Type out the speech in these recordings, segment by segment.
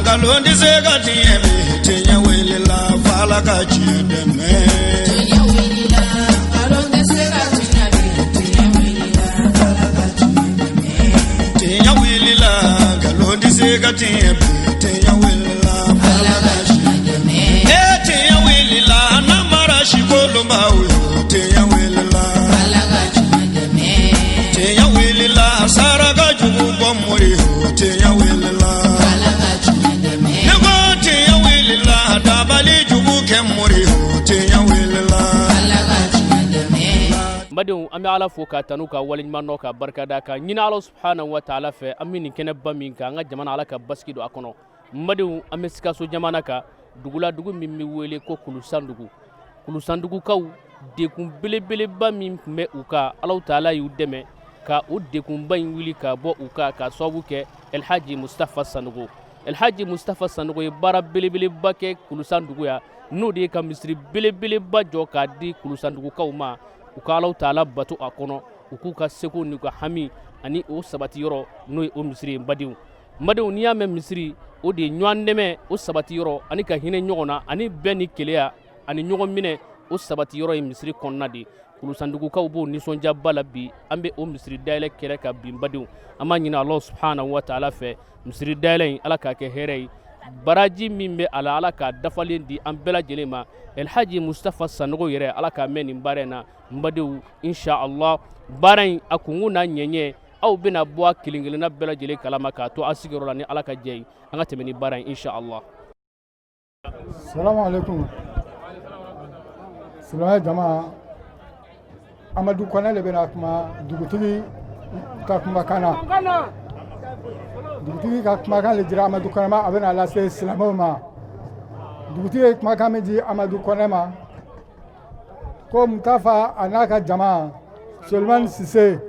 Galondi segati ebe tenya wele la fala ka chideme. Tenya wele la galondi segati ebe tenya wele la fala ka chideme. Tenya wele la galondi segati ebe tenya wele la fala ka chideme. Tenya wele la namara shikolo mawe tenya wele la fala ka chideme. Tenya wele la saraga jugu bomori tenya wele la Mbadou ami ala fo ka tanu ka waliɲuman no ka barkada ka ɲini ala subhanahu wa ta'ala fɛ an bɛ nin kɛnɛba min kan an ka jamana ala ka basigi don a kɔnɔ Mbadou an bɛ Sikaso jamana kan dugula dugu min bɛ wele ko Kouloussandougoukaw dekun belebeleba min tun bɛ u kan Alahu ta'ala y'u dɛmɛ ka o dekunba in wuli ka bɔ u kan ka sababu kɛ Elhaji Mustafa Sanogo Elhaji Mustafa Sanogo ye baara belebeleba kɛ Kouloussandougou ya n'o de ye ka misiri belebeleba jɔ k'a di Kouloussandougoukaw ma u ka Alahu ta'ala bato a kɔnɔ u k'u ka seko n'u ka hami ani o sabati yɔrɔ n'o ye o misiri ye Mbadou n'i y'a mɛn misiri o de ye ɲɔgɔn dɛmɛ o sabati yɔrɔ ani ka hinɛ ɲɔgɔn na ani bɛn ni keleya ani ɲɔgɔn minɛ o sabati yɔrɔ ye misiri kɔnɔna de Kouloussandougoukaw b'o nisɔndiyaba la bi an bɛ o misiri dayɛlɛ kɛrɛ kan bi Mbadou an b'a ɲini Allah subhanahu wa ta'ala fɛ misiri dayɛlɛ in ala k'a kɛ hɛrɛ ye baraji min bɛ a la ala k'a dafalen di an bɛɛ lajɛlen ma Elhaji Mustafa Sanogo yɛrɛ ala k'a mɛn nin baara in na Mbadou inshallah baara in a kungu n'a ɲɛɲɛ aw bɛna bɔ a kelen kelenna bɛɛ lajɛlen kalama k'a to a sigiyɔrɔ la ni ala ka jɛ ye an ka tɛmɛ ni baara in inshallah. Salamu alaikum. Silamɛ jama Amadu Kɔnɛ de bɛna kuma dugutigi ka kumakan na. Dugutigi ka kumakan de dira Amadu Kɔnɛ ma a bɛna lase silamɛw ma. Dugutigi ye kumakan min di Amadu Kɔnɛ ma ko Mutafa a n'a ka jama Sulemani Sise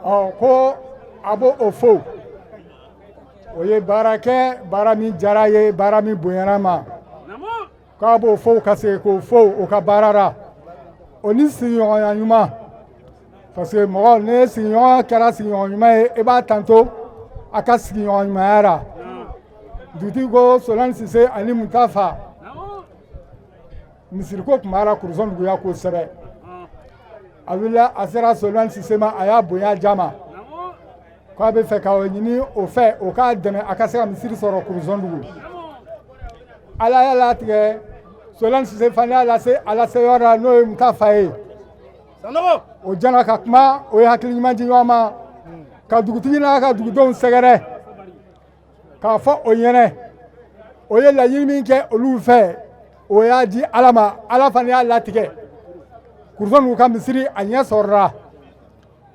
ko a b'o o fo o ye baara kɛ baara min diyara ye baara min bonyana ma k'a b'o fo ka segin k'o fo o ka baara la o ni sigiɲɔgɔnya ɲuman parce que mɔgɔ ne sigiɲɔgɔn kɛra sigiɲɔgɔn ɲuman ye i b'a tanto a ka sigiɲɔgɔn ɲumanya la dugutigi ko Sulemani Sise ani Mutafa misiriko tun b'a la Kouloussandougou ya kosɛbɛ a wulila a sera Sulemani Sise ma a y'a bonya diya ma k'a bɛ fɛ k'o ɲini o fɛ o k'a dɛmɛ a ka se ka misiri sɔrɔ Kouloussandougou ala y'a latigɛ Sulemani Sise fana y'a lase a lase yɔrɔ la n'o ye Mutafa ye o jɛna ka kuma o ye hakili ɲuman di ɲɔgɔn ma ka dugutigi n'a ka dugudenw sɛgɛrɛ k'a fɔ o ɲɛnɛ o ye laɲini min kɛ olu fɛ o y'a di ala ma ala fana y'a latigɛ Kouloussandougou ka misiri a ɲɛ sɔrɔla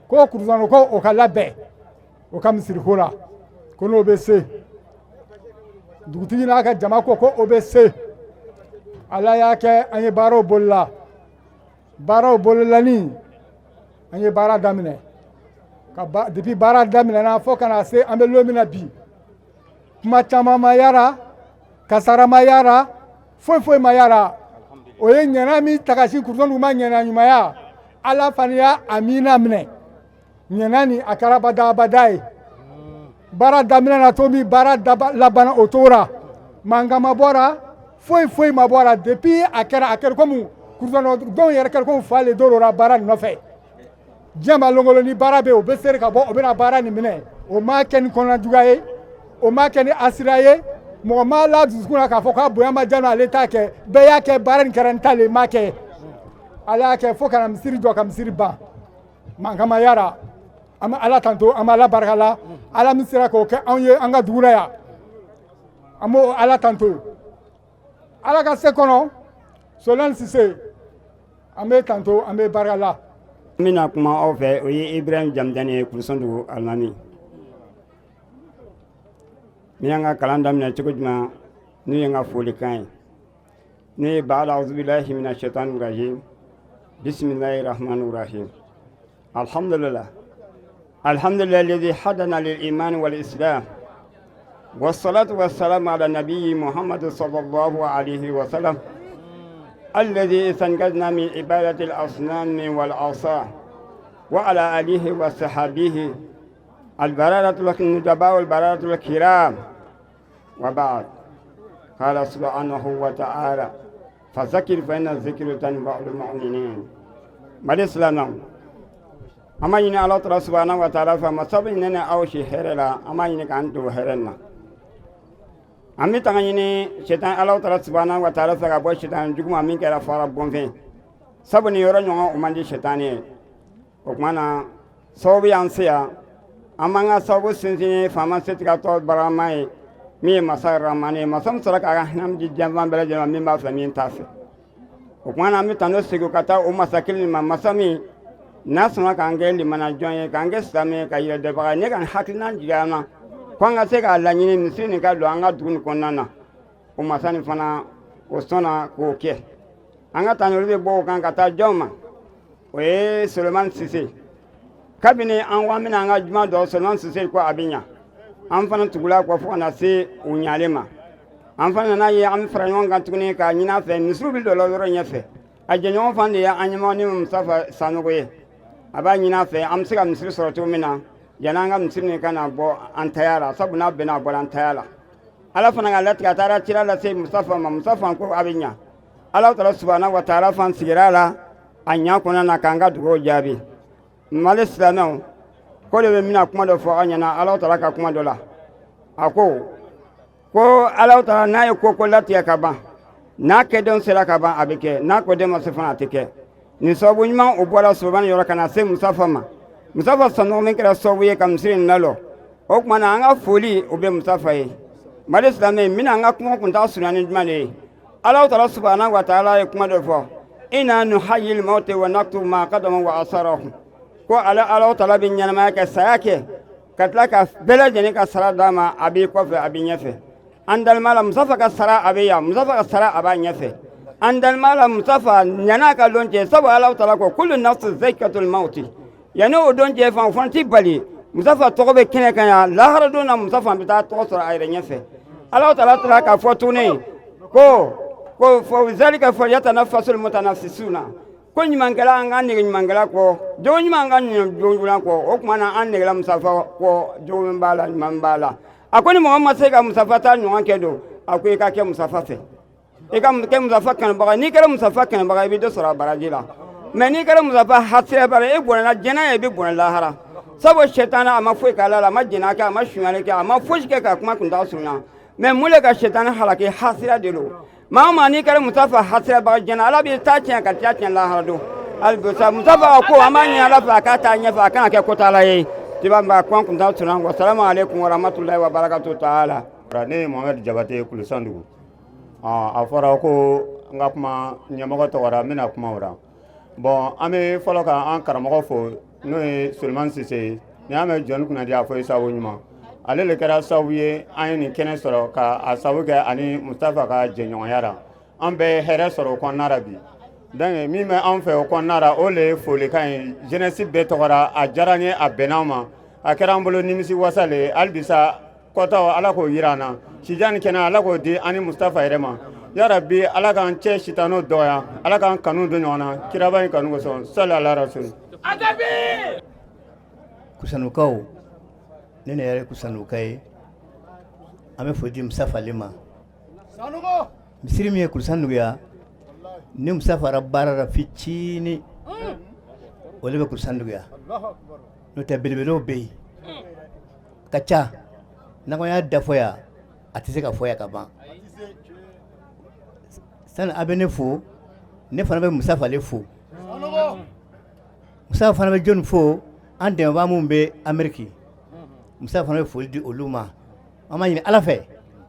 ko Kouloussandougou ko o ka labɛn o ka misiriko la ko n'o bɛ se dugutigi n'a ka jama ko o bɛ se ala y'a kɛ an ye baaraw bolila baaraw bolilani an ye baara daminɛ depuis baara daminɛna fo ka na se an bɛ don min na bi kuma caman ma yara kasara ma yara foyi ma yara o ye ɲɛna min ta ka sin Kouloussandougou ma ɲɛna ɲumanya ala fana y'a amina minɛ ɲɛna ni a kɛra badabada ye baara daminɛ na to min baara labanna o cogo la mankan ma bɔra foyi ma bɔra depuis a kɛra komi Kouloussandougou yɛrɛ kɛra komi fa le dorora baara nin nɔfɛ diɲɛ ma longolo ni baara bɛ o bɛ seri ka bɔ o bɛna baara nin minɛ o ma kɛ ni kɔnɔnajuguya ye o ma kɛ ni asira ye mɔgɔ ma la dusukun na k'a fɔ k'a bonya ma diya ale t'a kɛ bɛɛ y'a kɛ baara nin kɛra n t'ale ma kɛ ala y'a kɛ fo ka na misiri jɔ ka misiri ban mankan ma yara an bɛ ala tanto an bɛ ala barika la ala min sera k'o kɛ anw ye an ka dugu la yan an b'o ala tanto ala ka se kɔnɔ Sulemani Sise an bɛ tanto an bɛ barika la. N bɛna kuma aw fɛ o ye Ibrahim Jamdani ye Kouloussandougou alimami. N y'an ka kalan daminɛ cogo jumɛn n'o ye n ka folikan ye n'o ye ba'da a'udhu billahi minash shaitanir rajim bismillahir rahmanir rahim alhamdulillah alladhi hadana lil iman wal islam wassalatu wassalamu ala nabiyyi Muhammad sallallahu alayhi wa sallam الذي استنقذنا من عبادة الأصنام والعصا وعلى آله وصحبه البررة الندباء والبررة الكرام وبعد قال سبحانه وتعالى فذكر فإن الذكر تنفع المؤمنين بالإسلام أما إن الله سبحانه وتعالى فما سبنا أو شيء هرلا أما إن كانتو هرنا أمي تغني شيطان الله سبحانه وتعالى فقبل شيطان جكم أمين كلا فارا بونفين سبني يورن يوم أماني شيطاني وكمانا صوبي أنسيا أمانا صوب سنسيني فما ستكاتو برامي مي مسار راماني مسام سرك أغنام جيجان بلجنا مي ما فمين تاسي وكمانا أمي تانو سيكو كتا ومساكيل ما مسامي nasuna kange limana jonye kange same ka yire de baga ne kan hakilina jigana kwanga se ka lanyini misini ka do anga dun konana o masani fana o sona ko ke anga tanolo be bo kan kata joma o e Suleiman Sise kabini an wa mina anga juma do Suleiman Sise ko abinya an fana tugula ko fo na se o nyalema an fana na ye am franyon kan tugune ka nyina fe misru bi do lo ro nyefe a jenyo fande ya anyama ni Mustafa sanogoye aba nyina fe am siga misiri soroto mina yananga misiri ne kana bo antayala sabuna bena bo antayala ala fana ga latka tara tira la se Mustafa ko abinya ala taala subhanahu wa taala fan sigirala anya kuna na kanga dugo jabi malislamau ko le mina kuma do fo anyana ala taala ka kuma do la ako ko ala taala na ko latia ka ba na ke don sera ka ba abike na ko de mo se fana tike ni sabu nyuma o bola soban yoro kana se Mustafa sanu men kera sabu ye kam sirin nalo o kuma na anga foli o be Mustafa ye mali islame mina anga kuma kun ta sunani jumale Allah ta'ala subhanahu wa ta'ala ye kuma do fo ina nuhayyil maut wa naktubu ma qadama wa asarahu ko Allah ta'ala bin nyama ka sayake katla ka bela jeni ka sara dama abi ko fe abi nyefe andal mala Mustafa ka sara abiya Mustafa ka sara aba nyefe andal mala Mustafa nyana ka lonje sabu Allah ta'ala ko kullu nafsin zakatul maut yani o donje fan fanti bali Mustafa to be kene kan ya lahara dona Mustafa bi ta to sura ayre nyefe Allah ta'ala ka fotune ko fo zalika falyatanaffasul mutanaffisuna ko nyimangala ngani nyimangala ko do nyimanga nyimangala ko o kuma na an ne la Mustafa ko do mbala nyimambala akoni Muhammad sai ka Mustafa ta nyuwan kedo akwai ka ke Mustafa fe e kam ke Mustafa kan baga ni kala Mustafa kan baga bi do sura barajila mais ni kala Mustafa hasira bare e bona jena e bi bona lahara sabo shetana ama foi kala la majina ka ama shunyale ka ama fushke ka kuma kun da sunna mais mule ka shetana halake hasira delo mama ni kala Mustafa hasira baga jena ala bi ta tian ka ta tian lahara do al busa Mustafa ko amanya la fa ka ta nya fa kana ke ko tala ye tibamba kon kun da sunna wa assalamu alaikum wa rahmatullahi wa barakatuh taala rane Muhammad Jabate Kouloussandougou a fɔra ko n ka kuma ɲɛmɔgɔ tɔgɔra n bɛna kuma o la bon an bɛ fɔlɔ ka an karamɔgɔ fo n'o ye Suleiman Sise ye ni y'a mɛn jɔnni kunnadi a fɔ ye sababu ɲuman ale le kɛra sababu ye an ye nin kɛnɛ sɔrɔ ka a sababu kɛ ani Mustafa ka jɛɲɔgɔnya la an bɛ hɛrɛ sɔrɔ o kɔnɔna la bi donc min bɛ an fɛ o kɔnɔna la o le ye folikan ye jeunesse bɛɛ tɔgɔra a diyara n ye a bɛnna an ma a kɛra an bolo nimisi wasa le ye hali bi sa kɔtaw ala k'o yira an na sijani kɛnɛ ala k'o di ani Mustafa yɛrɛ ma ya rabbi ala k'an cɛ sitano dɔgɔya ala k'an kanu don ɲɔgɔn na kiraba in kanu kosɔn sallallahu alaihi wasallam Kouloussandougoukaw ne yɛrɛ Kouloussandougouka ye an bɛ foli di Mustafa ale ma misiri min ye Kouloussandougou ya ni Mustafa ra baara la fitini o le bɛ Kouloussandougou ya n'o tɛ belebelew bɛ yen ka ca n'an y'a dafɔ yan a tɛ se ka fɔ yan ka ban sani a bɛ ne fo ne fana bɛ Mustafa ale fo Mustafa fana bɛ jɔnni fo an dɛmɛbaa minnu bɛ Amérique Mustafa fana bɛ foli di olu ma an b'a ɲini Ala fɛ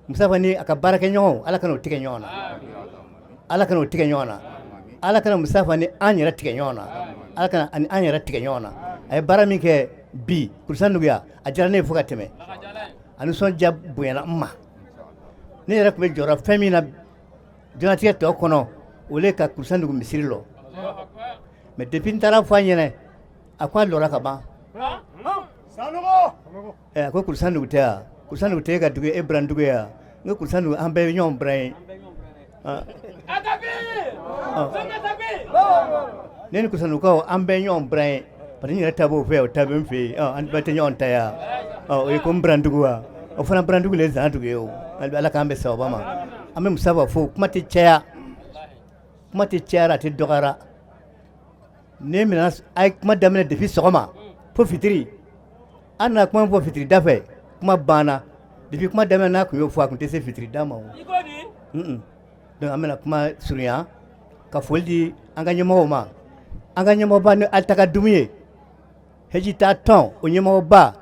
Mustafa ni a ka baarakɛɲɔgɔnw Ala kana o tigɛ ɲɔgɔn na Ala kana o tigɛ ɲɔgɔn na Ala kana Mustafa ni an yɛrɛ tigɛ ɲɔgɔn na Ala kana ani an yɛrɛ tigɛ ɲɔgɔn na a ye baara min kɛ bi Kouloussandougou ya a diyara ne ye fo ka tɛmɛ a nisɔndiya bonyana n ma ne yɛrɛ tun bɛ jɔyɔrɔ fɛn min na diɲɛlatigɛ tɔ kɔnɔ o le ka Kouloussandougou misiri lɔ mais depuis n taara fɔ a ɲɛna a ko a lɔra ka ban a ko Kouloussandougou tɛ yan Kouloussandougou tɛ ka dugu e burandugu ye yan n ko Kouloussandougou an bɛɛ bɛ ɲɔgɔn buran ye ne ni Kouloussandougoukaw an bɛɛ ɲɔgɔn buran ye parce que n yɛrɛ ta b'o fɛ o ta bɛ n fɛ yen an bɛɛ tɛ ɲɔgɔn ta yan o ye ko n burandugu wa o fana brandugu le zana dugu ye o ala k'an bɛ sababa ma an bɛ musa b'a fɔ kuma tɛ cayara a tɛ dɔgɔyara ne mina a ye kuma daminɛ depuis sɔgɔma fo fitiri an nana kuma fɔ fitiri da fɛ kuma banna depuis kuma daminɛ n'a kun y'o fɔ a kun tɛ se fitiri da ma o donc an bɛna kuma surunya ka foli di an ka ɲɛmɔgɔw ma an ka ɲɛmɔgɔba ni alitaka dumu ye heji t'a tɔn o ɲɛmɔgɔba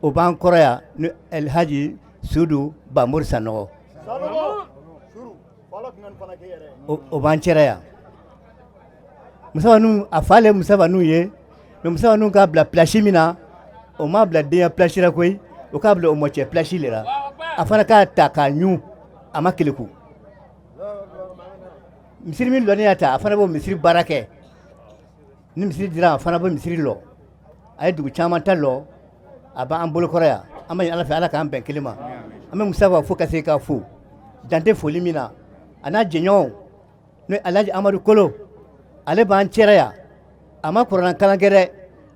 o b'an kɔrɔ yan ni Elhaji Sudu Bamori Sanɔgɔ o b'an cɛla yan Musabanu a fa le Musabanu ye mais Musabanu k'a bila place min na o m'a bila denya place la koyi o k'a bila o mɔcɛ place le la a fana k'a ta k'a ɲu a ma keleku misiri min lɔni y'a ta a fana b'o misiri baara kɛ ni misiri dira a fana b'o misiri lɔ a ye dugu caman ta lɔ a b'an bolo kɔrɔ yan an b'a ɲini ala fɛ ala k'an bɛn kelen ma an bɛ Musa fo ka se k'a fo dante foli min na a n'a jɛɲɔgɔnw n'o ye Alhaji Amadu Kolo ale b'an cɛla yan a ma kuranna kalan kɛ dɛ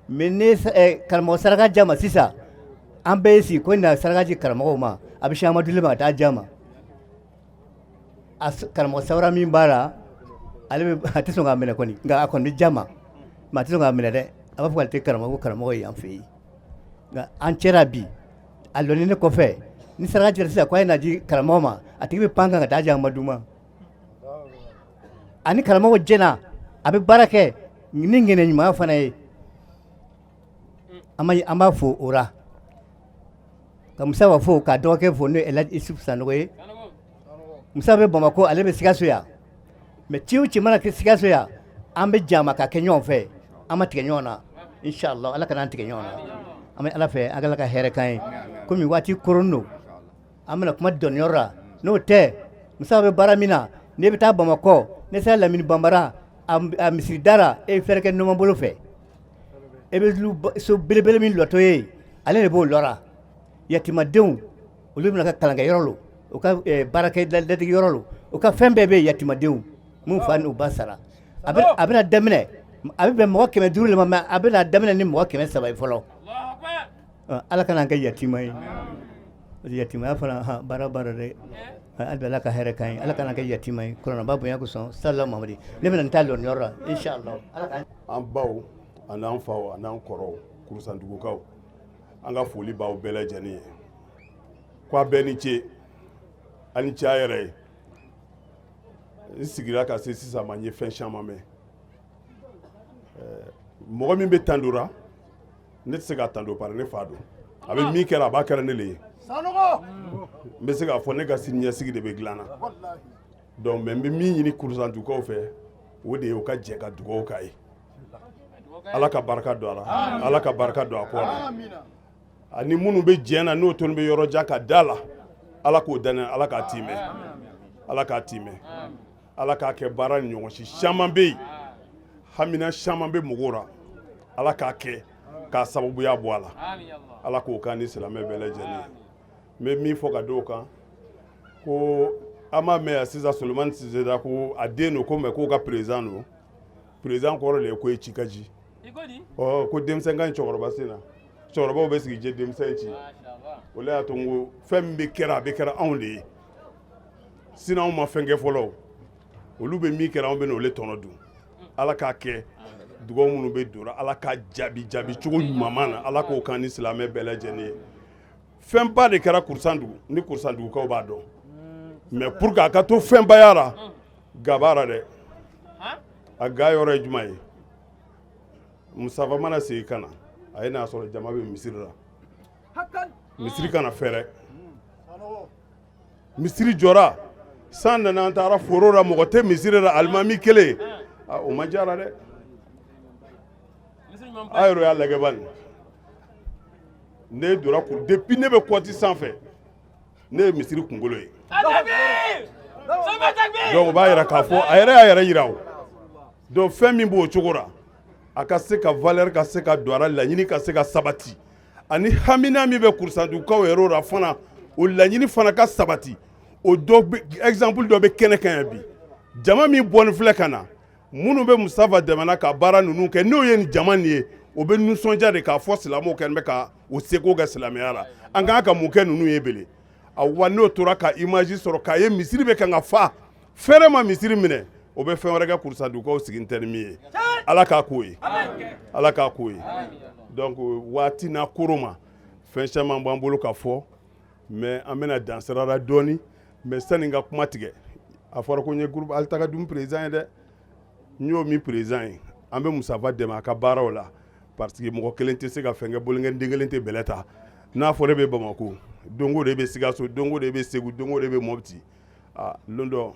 mais ne karamɔgɔ saraka ja ma sisan an bɛɛ ye sigi ko na saraka di karamɔgɔw ma a bɛ se Amadu le ma ka taa ja ma a karamɔgɔ sawura min b'a la ale bɛ a tɛ sɔn k'a minɛ kɔni nka a kɔni bɛ ja ma mais a tɛ sɔn k'a minɛ dɛ a b'a fɔ k'ale tɛ karamɔgɔ ko karamɔgɔ ye an fɛ yen nka an cɛla bi a lɔnni ne kɔfɛ ni saraka dira sisan ko a ye na di karamɔgɔ ma a tigi bɛ pan kan ka taa di Amadu ma ani karamɔgɔ jɛna a bɛ baara kɛ ni ŋɛnɛ ɲuman fana ye an b'a fo o la ka Musa b'a fo k'a dɔgɔkɛ fo n'o ye Elhaji Isufu Sanɔgɔ ye Musa bɛ Bamako ale bɛ Sikaso yan mais ci o ci mana kɛ Sikaso yan an bɛ jɛn a ma ka kɛ ɲɔgɔn fɛ an ma tigɛ ɲɔgɔn na inshallah ala kana an tigɛ ɲɔgɔn na an bɛ ala fɛ ala ka hɛrɛ k'an ye komi waati koron don an bɛna kuma dɔnniyɔrɔ la n'o tɛ Musa bɛ baara min na ne bɛ taa Bamakɔ ne sera Lamini Banbara a misiri dara e fɛrɛ kɛ ɲɔgɔn bolo fɛ e bɛ so belebele min lɔtɔ ye ale de b'o lɔra yatimadenw olu bɛna ka kalankɛ yɔrɔ lo u ka baarakɛ ladege yɔrɔ lo u ka fɛn bɛɛ bɛ yatimadenw mun fa n'u ba sara a bɛna daminɛ a bɛ bɛn mɔgɔ 500 le ma mais a bɛna daminɛ ni mɔgɔ 300 ye fɔlɔ ala kana an kɛ yatima ye yatimaya fana baara dɛ ala ka hɛrɛ k'an ye ala kana an kɛ yatima ye kɔrɔnaba bonya kosɔn sallallahu mamadi ne bɛna n taa lɔnniyɔrɔ la inshallah an baw an'an faw an'an kɔrɔw Kouloussandougoukaw an ka foli b'aw bɛɛ lajɛlen ye k'a bɛɛ ni ce ani ce a yɛrɛ ye n sigira ka se sisan ma n ye fɛn caman mɛn mɔgɔ min bɛ tan dora ne tɛ se ka tan do pari ne fa don a bɛ min kɛra a b'a kɛra ne le ye n bɛ se k'a fɔ ne ka sini ɲɛsigi de bɛ dilan na donc mais n bɛ min ɲini Kouloussandougoukaw fɛ o de ye u ka jɛ ka dugawu k'a ye ala ka barika don a la ala ka barika don a kɔ la ani minnu bɛ jɛn na n'o tɔnni bɛ yɔrɔ jan ka da la ala k'o danɛ ala k'a timɛ ala k'a timɛ ala k'a kɛ baara ni ɲɔgɔn si caman bɛ yen hamina caman bɛ mɔgɔw la ala k'a kɛ k'a sababuya bɔ a la ala k'o kan ni silamɛ bɛɛ lajɛlen n bɛ min fɔ ka d'o kan ko an m'a mɛn yan sisan Solomani Siseda ko a den don ko mɛ k'o ka président don président kɔrɔ de ye ko ye Cikaji ko denmisɛn ka ɲi cɛkɔrɔba sen na cɛkɔrɔbaw bɛ sigi je denmisɛn ci o la y'a to n ko fɛn min bɛ kɛra a bɛ kɛra anw de ye sinɔn anw ma fɛn kɛ fɔlɔ olu bɛ min kɛra anw bɛ n'o le tɔnɔ dun ala k'a kɛ dugawu minnu bɛ dora ala k'a jaabi cogo ɲuman na ala k'o kan ni silamɛ bɛɛ lajɛlen ye fɛnba de kɛra Kouloussandougou ni Kouloussandougoukaw b'a dɔn mais pour que a ka to fɛnbaya la gabara dɛ a ga yɔrɔ ye jumɛn ye Musafa mana segin ka na a ye n'a sɔrɔ jama bɛ misiri la misiri kana fɛrɛ misiri jɔra san nana an taara foro la mɔgɔ tɛ misiri la alimami kelen o ma jara dɛ a yɛrɛ y'a lajɛ bani ne donna depuis ne bɛ kɔti sanfɛ ne ye misiri kunkolo ye donc o b'a yira k'a fɔ a yɛrɛ y'a yɛrɛ yira o donc fɛn min b'o cogo la a ka se ka valeur ka se ka don a la laɲini ka se ka sabati ani hamina min bɛ Kouloussandougoukaw yɛrɛ la fana o laɲini fana ka sabati o dɔ exemple dɔ bɛ kɛnɛ kan yan bi jama min bɔnni filɛ ka na minnu bɛ Musafa dɛmɛ na ka baara ninnu kɛ n'o ye nin jama nin ye o bɛ nisɔndiya de k'a fɔ silamɛw kɛlen bɛ ka o seko kɛ silamɛya la an kan ka mun kɛ ninnu ye bele wa n'o tora ka image sɔrɔ k'a ye misiri bɛ kan ka fa fɛrɛ ma misiri minɛ o bɛ fɛn wɛrɛ kɛ Kouloussandougoukaw sigi tɛ ni min ye ala k'a k'o ye ala k'a k'o ye donc waati n'a koro ma fɛn caman b'an bolo ka fɔ mais an bɛna dan sira la dɔɔni mais sani n ka kuma tigɛ a fɔra ko n ye groupe Altagadum président ye dɛ n y'o min président ye an bɛ Musafa dɛmɛ a ka baaraw la parce que mɔgɔ kelen tɛ se ka fɛn kɛ bolonkɛden kelen tɛ bɛlɛ ta n'a fɔra e bɛ Bamako dongo de bɛ Sikaso dongo de bɛ Segu dongo de bɛ Mopti lon dɔ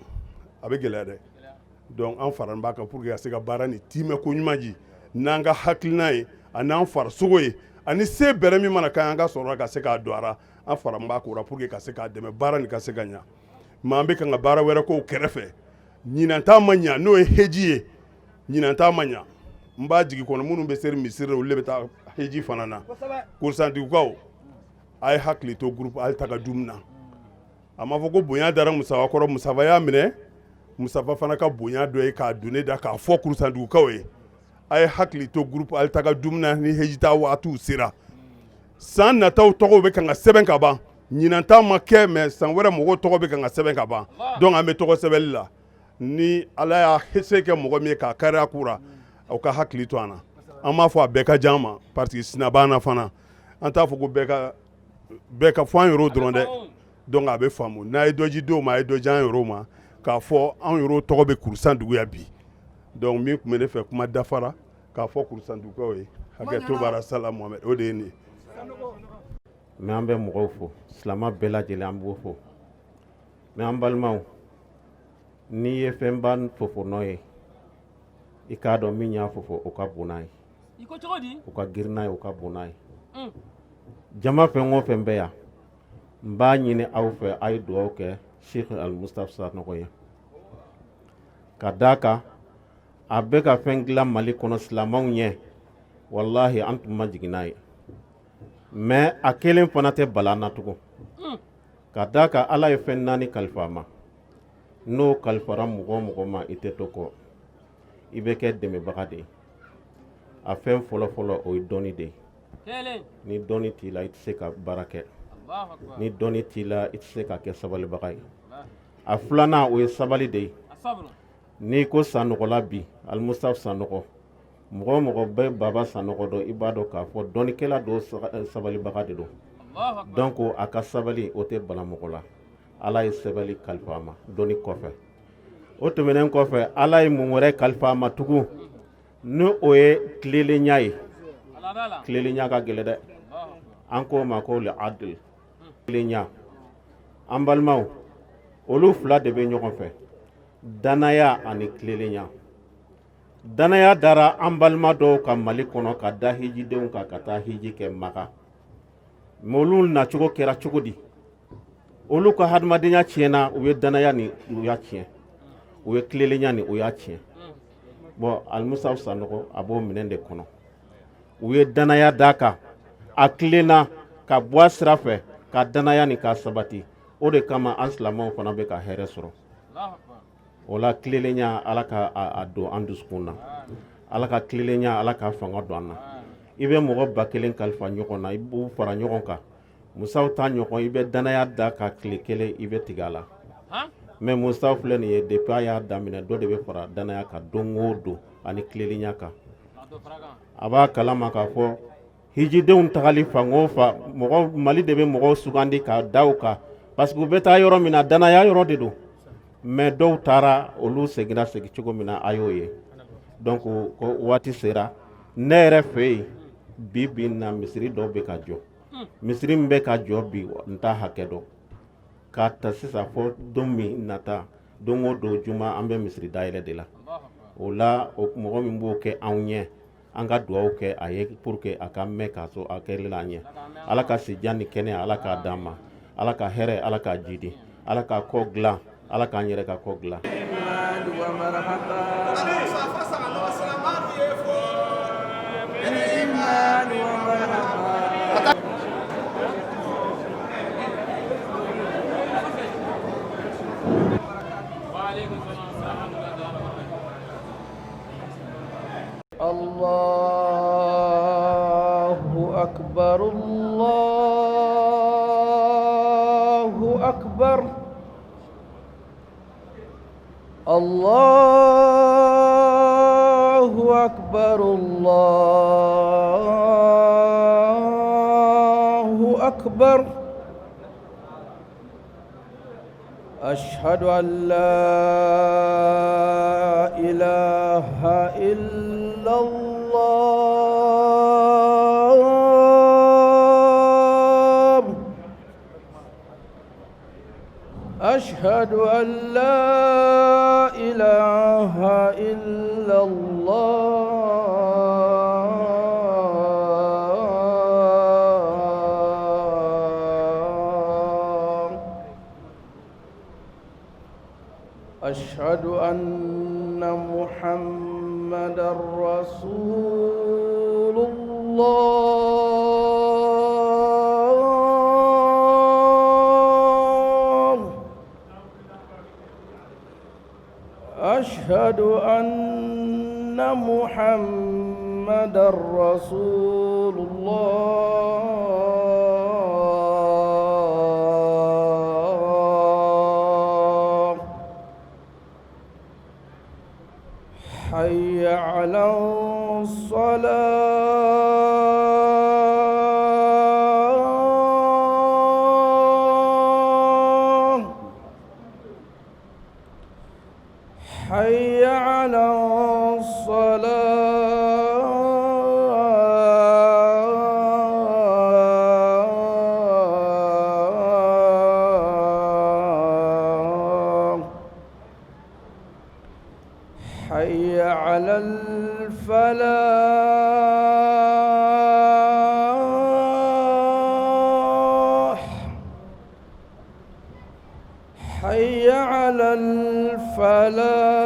a bɛ gɛlɛya dɛ donc an fara b'a kan pour que ka se ka baara ni timɛ ko ɲuman ji n'an ka hakilina ye ani n'an farisogo ye ani se bɛrɛ min mana k'an ka sɔrɔ ka se k'a don a la an fara b'a ko la pour que ka se k'a dɛmɛ baara ni ka se ka ɲa mais an bɛ kan ka baara wɛrɛ k'o kɛrɛfɛ ɲinan ma ɲa n'o ye heji ye ɲinan ma ɲa n b'a jigi kɔnɔ minnu bɛ seri misiri olu de bɛ taa heji fana na Kouloussandougoukaw a ye hakili to groupe Altagadum na a ma fɔ ko bonya dara Musafa kɔrɔ Musafa y'a minɛ Musafa fana ka bonya dɔ ye k'a don ne da k'a fɔ Kouloussandougoukaw ye a ye hakili to groupe Altagadum na ni hejita waatiw sera san nataw tɔgɔw bɛ kan ka sɛbɛn ka ban ɲinan ta ma kɛ mais san wɛrɛ mɔgɔw tɔgɔ bɛ kan ka sɛbɛn ka ban donc an bɛ tɔgɔ sɛbɛnli la ni ala y'a hese kɛ mɔgɔ min ye k'a kariya kura aw ka hakili to an na an b'a fɔ a bɛɛ ka jan ma parce que sina b'an na fana an t'a fɔ ko bɛɛ ka fɔ an yɛrɛw dɔrɔn dɛ donc a bɛ faamu n'a ye dɔ ji denw ma a ye dɔ ji an yɛrɛw ma k'a fɔ an yɛrɛw tɔgɔ bɛ Kouloussandougou ya bi donc min tun bɛ ne fɛ kuma dafara k'a fɔ Kouloussandougoukaw ye hakɛ to bara sala Mohamed o de ye nin ye mais an bɛ mɔgɔw fo silama bɛɛ lajɛlen an b'o fo mais an balimaw n'i ye fɛnba fofonnɔ ye i k'a dɔn min y'a fofo o ka bon n'a ye o ka girin n'a ye o ka bon n'a ye jama fɛn o fɛn bɛ yan n b'a ɲini aw fɛ a ye dugawu kɛ Sheikh Al-Mustapha Sanogo ye ka d'a kan a bɛ ka fɛn dilan Mali kɔnɔ silamɛw ɲɛ wallahi an tun ma jigin n'a ye mais a kelen fana tɛ bala na tugun ka d'a kan ala ye fɛn 4 kalifa ma n'o kalifara mɔgɔ ma i tɛ to kɔ i bɛ kɛ dɛmɛbaga de ye a fɛn fɔlɔ o ye dɔnni de ye ni dɔnni t'i la i tɛ se ka baara kɛ ni dɔnni t'i la i tɛ se ka kɛ sabalibaga ye a filanan o ye sabali de ye n'i ko Sanɔgɔla bi Al-Mustapha Sanɔgɔ mɔgɔ bɛ baba Sanɔgɔ dɔn i b'a dɔn k'a fɔ dɔnnikɛla dɔ sabalibaga de don donc a ka sabali o tɛ bala mɔgɔ la ala ye sabali kalifa ma dɔnni kɔfɛ o tɛmɛnen kɔfɛ ala ye mun wɛrɛ kalifa ma tugun ni o ye tilelenya ye tilelenya ka gɛlɛ dɛ an k'o ma ko le adl tilelenya an balimaw olu fila de bɛ ɲɔgɔn fɛ danaya ani tilelenya danaya dara an balima dɔw ka Mali kɔnɔ ka da hijidenw kan ka taa hiji kɛ Maka mais olu nacogo kɛra cogo di olu ka hadamadenya tiɲɛna u ye danaya ni u y'a tiɲɛ u ye tilelenya ni u y'a tiɲɛ bon Al-Mustapha Sanɔgɔ a b'o minɛn de kɔnɔ u ye danaya d'a kan a tilenna ka bɔ a sira fɛ ka danaya ni ka sabati o de kama an silamɛw fana bɛ ka hɛrɛ sɔrɔ o la tilelenya ala ka a don an dusukun na ala ka tilelenya ala ka fanga don an na i bɛ mɔgɔ 1000 kalifa ɲɔgɔn na i b'u fara ɲɔgɔn kan Musaw ta ɲɔgɔn i bɛ danaya da ka tile kelen i bɛ tigɛ a la mais Musaw filɛ nin ye depuis a y'a daminɛ dɔ de bɛ fara danaya kan don o don ani tilelenya kan a b'a kalama k'a fɔ hijidenw tagali fan o fan Mali de bɛ mɔgɔw sugandi ka da u kan parce que u bɛ taa yɔrɔ min na danaya yɔrɔ de don mais dɔw taara olu seginna segin cogo min na a y'o ye donc ko waati sera ne yɛrɛ fɛ yen bi na misiri dɔw bɛ ka jɔ misiri min bɛ ka jɔ bi n t'a hakɛ dɔn k'a ta sisan fɔ don min nata don o don juma an bɛ misiri dayɛlɛ de la o la mɔgɔ min b'o kɛ anw ɲɛ an ka dugawu kɛ a ye pour que a ka mɛn k'a so a kɛlɛla an ɲɛ ala ka sijan ni kɛnɛya ala k'a d'an ma ala ka hɛrɛ ala k'a jidi ala ka kɔ dilan ala k'an yɛrɛ ka kɔ dilan Allah أكبر الله أكبر الله أكبر الله أكبر أشهد أن لا إله إلا الله أشهد أن لا إله إلا الله أشهد أن محمدا رسول الله أشهد أن محمدا رسول الله حي على الصلاة حي على الصلاة حي على الفلاح حي على الفلاح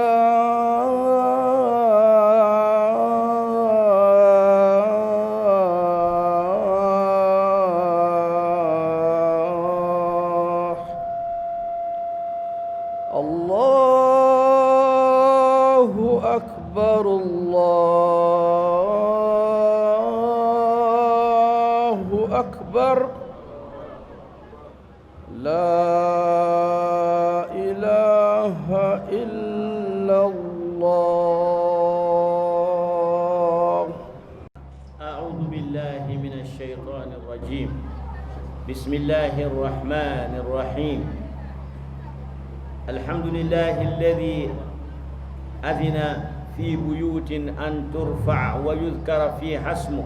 الله أكبر الله أكبر لا إله إلا الله أعوذ بالله من الشيطان الرجيم بسم الله الرحمن الرحيم الحمد لله الذي أذن في بيوت أن ترفع ويذكر فيها اسمه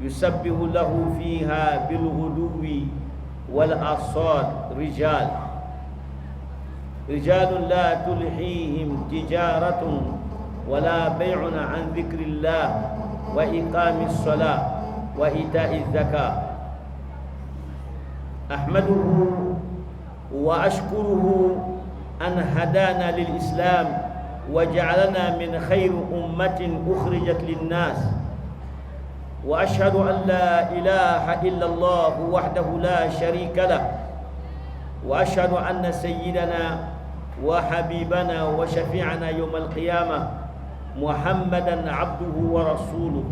يسبح له فيها بالغدو والآصال رجال لا تلهيهم تجارة ولا بيع عن ذكر الله وإقام الصلاة وإيتاء الزكاة أحمده وأشكره أن هدانا للإسلام وجعلنا من خير أمة أخرجت للناس وأشهد أن لا إله إلا الله وحده لا شريك له وأشهد أن سيدنا وحبيبنا وشفيعنا يوم القيامة محمدا عبده ورسوله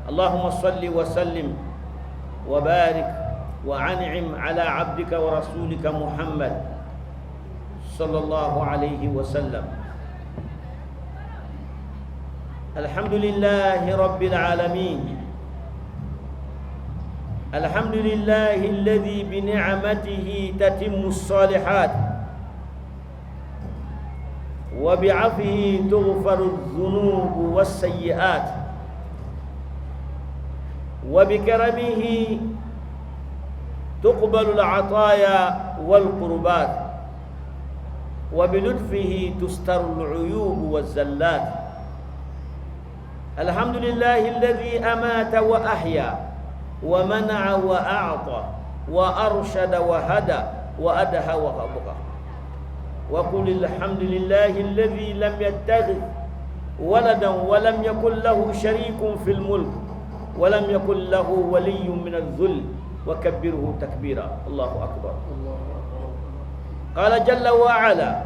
اللهم صل وسلم وبارك وأنعم على عبدك ورسولك محمد صلى الله عليه وسلم الحمد لله رب العالمين الحمد لله الذي بنعمته تتم الصالحات وبعفوه تغفر الذنوب والسيئات وبكرمه تقبل العطايا والقربات وبلطفه تستر العيوب والزلات الحمد لله الذي أمات وأحيا ومنع وأعطى وأرشد وهدى وأدهى وأبقى وقل الحمد لله الذي لم يتخذ ولدا ولم يكن له شريك في الملك ولم يكن له ولي من الذل وكبره تكبيرا الله أكبر قال جل وعلا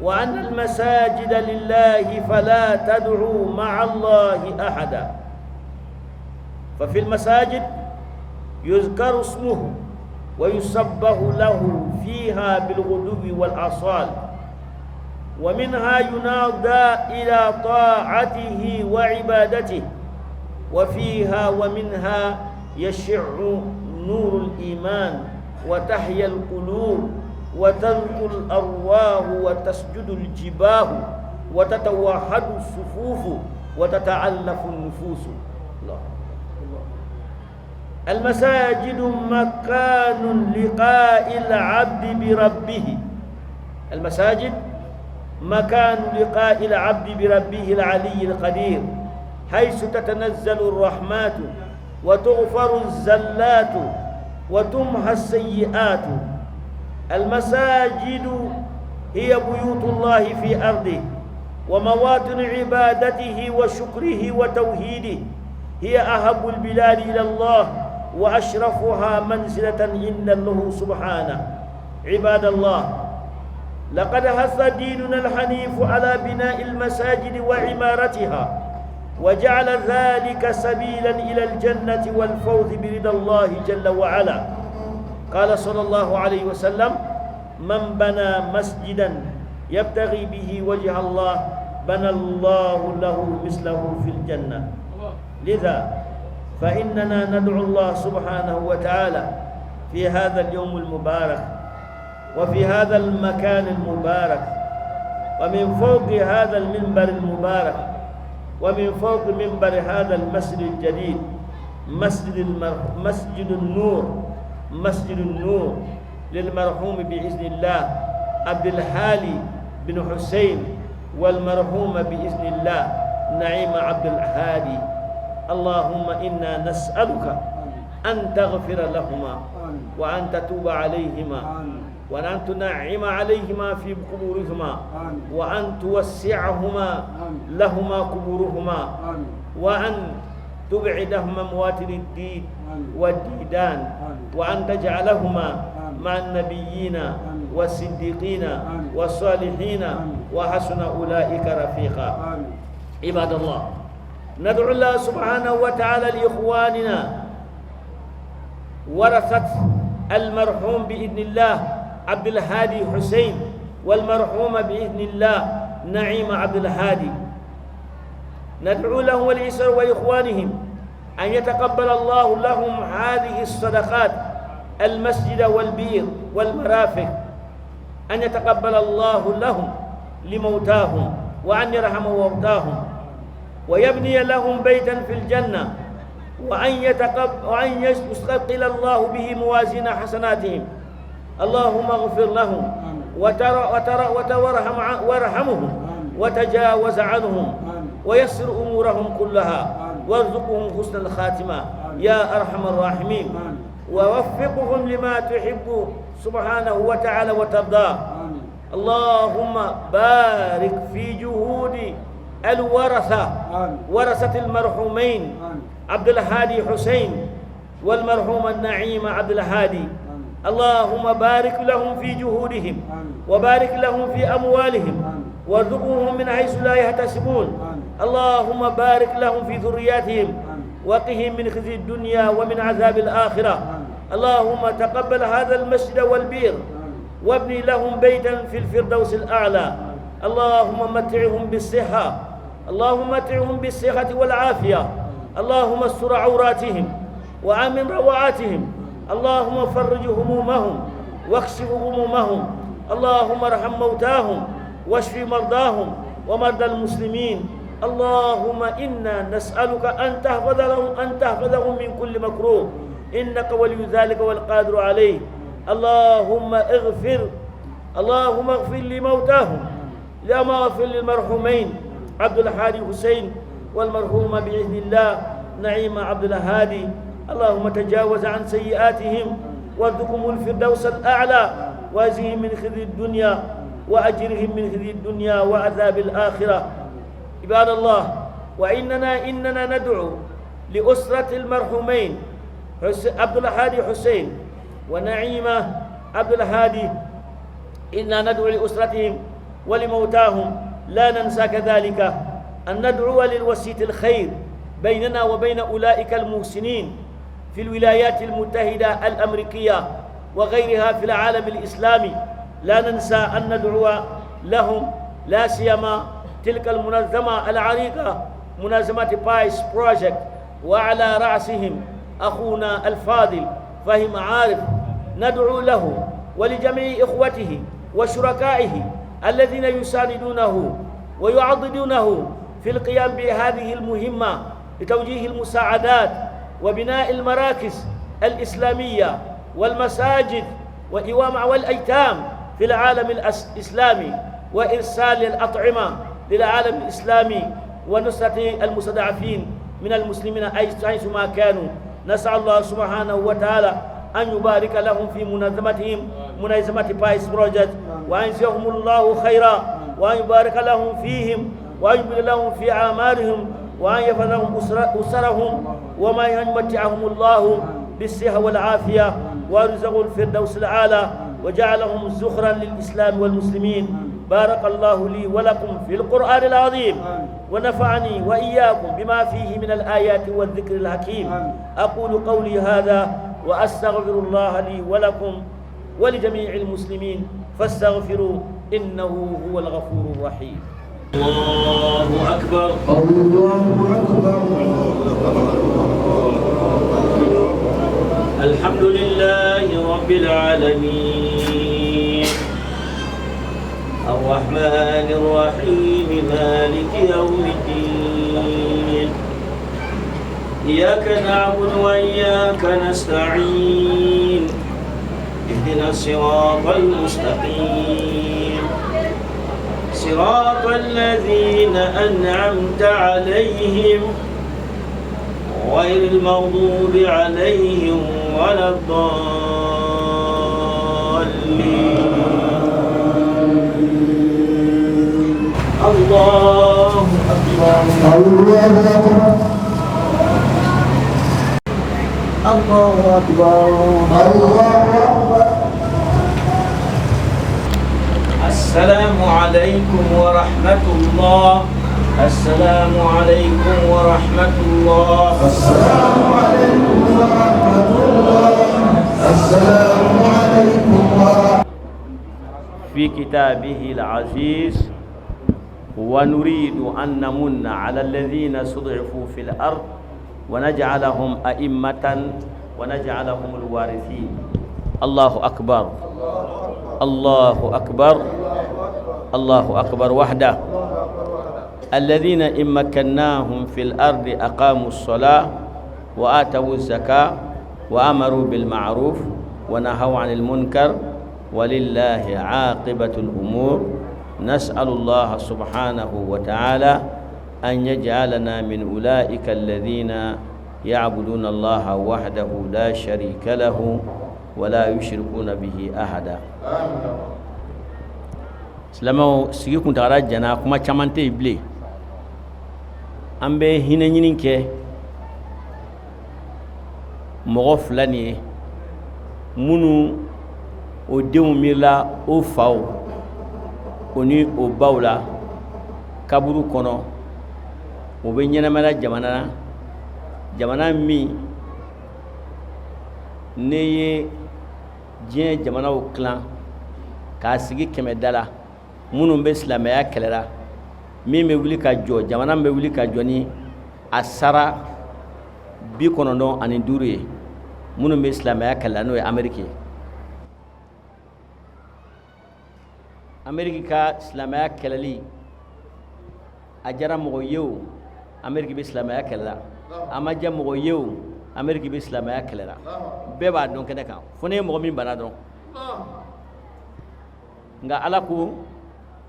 وأن المساجد لله فلا تدعوا مع الله أحدا. ففي المساجد يذكر اسمه ويسبح له فيها بالغدو والآصال، ومنها ينادى إلى طاعته وعبادته، وفيها ومنها يشع نور الإيمان وتحيا القلوب وتنقو الأرواح وتسجد الجباه وتتوحد الصفوف وتتعلف النفوس. الله. المساجد مكان لقاء العبد بربه. المساجد مكان لقاء العبد بربه العلي القدير، حيث تتنزل الرحمات وتغفر الزلات وتمحى السيئات. المساجد هي بيوت الله في أرضه ومواطن عبادته وشكره وتوحيده، هي أحب البلاد إلى الله وأشرفها منزلة عند الله سبحانه. عباد الله، لقد حث ديننا الحنيف على بناء المساجد وعمارتها، وجعل ذلك سبيلا إلى الجنة والفوز برضا الله جل وعلا. قال صلى الله عليه وسلم: من بنى مسجدا يبتغي به وجه الله بنى الله له مثله في الجنة. لذا فإننا ندعو الله سبحانه وتعالى في هذا اليوم المبارك وفي هذا المكان المبارك ومن فوق هذا المنبر المبارك ومن فوق منبر هذا المسجد الجديد، مسجد النور للمرحوم بإذن الله عبد الحالي بن حسين، والمرحوم بإذن الله نعيم عبد الهادي. اللهم إنا نسألك أن تغفر لهما وأن تتوب عليهما وأن تنعم عليهما في قبورهما وأن توسعهما لهما قبورهما وأن تبعدهما مواتر الدين والديدان وأن تجعلهما مع النبيين والصديقين والصالحين وحسن أولئك رفيقا. عباد الله، ندعو الله سبحانه وتعالى لإخواننا ورثة المرحوم بإذن الله عبد الهادي حسين والمرحوم بإذن الله نعيم عبد الهادي، ندعو لهم ولإسر وإخوانهم أن يتقبل الله لهم هذه الصدقات، المسجد والبير والمرافق، أن يتقبل الله لهم لموتاهم وأن يرحم موتاهم ويبني لهم بيتا في الجنة وأن يستثقل الله به موازين حسناتهم. اللهم اغفر لهم وارحمهم وتجاوز عنهم ويسر أمورهم كلها وارزقهم حسن الخاتمة يا أرحم الراحمين، ووفقهم لما تحب سبحانه وتعالى وترضاه. اللهم بارك في جهود ورثة المرحومين عبد الهادي حسين والمرحوم النعيم عبد الهادي. اللهم بارك لهم في جهودهم وبارك لهم في أموالهم وارزقهم من حيث لا يحتسبون. اللهم بارك لهم في ذرياتهم وقهم من خزي الدنيا ومن عذاب الآخرة. اللهم تقبل هذا المسجد والبير وابني لهم بيتا في الفردوس الأعلى. اللهم متعهم بالصحة، اللهم متعهم بالصحة والعافية. اللهم استر عوراتهم وآمن روعاتهم. اللهم فرج همومهم واكشف غمومهم. اللهم ارحم موتاهم واشف مرضاهم ومرضى المسلمين. اللهم إنا نسألك أن تحفظهم من كل مكروه، إنك ولي ذلك والقادر عليه. اللهم اغفر لموتاهم، لما اغفر للمرحومين عبد الهادي حسين والمرحوم بإذن الله نعيم عبد الهادي. اللهم تجاوز عن سيئاتهم وارزقهم الفردوس الأعلى وأجرهم من خزي الدنيا وعذاب الآخرة. عباد الله، وإننا ندعو لأسرة المرحومين عبد الهادي حسين ونعيمة عبد الهادي. إننا ندعو لأسرتهم ولموتاهم. لا ننسى كذلك أن ندعو للوسيط الخير بيننا وبين أولئك المحسنين في الولايات المتحدة الأمريكية وغيرها في العالم الإسلامي. لا ننسى أن ندعو لهم، لا سيما تلك المنظمة العريقة منظمة بايس بروجكت، وعلى رأسهم أخونا الفاضل فهم عارف. ندعو له ولجميع إخوته وشركائه الذين يساندونه ويعضدونه في القيام بهذه المهمة لتوجيه المساعدات وبناء المراكز الإسلامية والمساجد والإوامع والأيتام في العالم الإسلامي، وإرسال الأطعمة للعالم الإسلامي ونصرة المستضعفين من المسلمين حيثما كانوا. نسأل الله سبحانه وتعالى أن يبارك لهم في منظمتهم منظمة بايس بروجكت، وأن يجزيهم الله خيرا، وأن يبارك لهم فيهم، وأن يبارك لهم في أعمالهم، وأن يغفر لهم أسرهم، وما يمتعهم الله بالصحة والعافية، ويرزقهم الفردوس الأعلى، وجعلهم زخرا للإسلام والمسلمين. بارك الله لي ولكم في القرآن العظيم، ونفعني وإياكم بما فيه من الآيات والذكر الحكيم. أقول قولي هذا وأستغفر الله لي ولكم ولجميع المسلمين فاستغفروا إنه هو الغفور الرحيم. الله أكبر. الله أكبر. الحمد لله رب العالمين الرحمن الرحيم مالك يوم الدين. إياك نعبد وإياك نستعين. اهدنا الصراط المستقيم صراط الذين أنعمت عليهم غير المغضوب عليهم ولا الضالين. الله أكبر. الله أكبر. الله أكبر. السلام عليكم ورحمة الله. السلام عليكم ورحمة الله. السلام عليكم ورحمة الله. السلام عليكم ورحمة. في كتابه العزيز: ونريد أن نمن على الذين استضعفوا في الأرض ونجعلهم أئمة ونجعلهم الوارثين. الله أكبر. الله أكبر. الله أكبر وحده. الذين إن مكناهم في الأرض أقاموا الصلاة وآتوا الزكاة وأمروا بالمعروف ونهوا عن المنكر ولله عاقبة الأمور. نسأل الله سبحانه وتعالى أن يجعلنا من أولئك الذين يعبدون الله وحده لا شريك له ولا يشركون به أحدا. سلامو سيكون تراجعنا كما تمانتي بلي أمبي هنا ينكه مغفلني منو وديم ميلا أوفاو oni o bawla kaburu kono o be ñenamala jamana mi ne ye diɲɛ jamanaw kilan k'a sigi kɛmɛ dala minnu bɛ silamɛya kɛlɛla min bɛ wuli ka jɔ jamana bɛ wuli ka jɔ ni a sara 95 ye minnu bɛ silamɛya kɛlɛla n'o ye Amérique ye. Amérique ka silamɛya kɛlɛli a jara mɔgɔ ye o Amérique bɛ silamɛya kɛlɛla, a ma diya mɔgɔ ye o Amérique bɛ silamɛya kɛlɛla, bɛɛ b'a dɔn kɛnɛ kan fo ne ye mɔgɔ min bana dɔn. nka Ala ko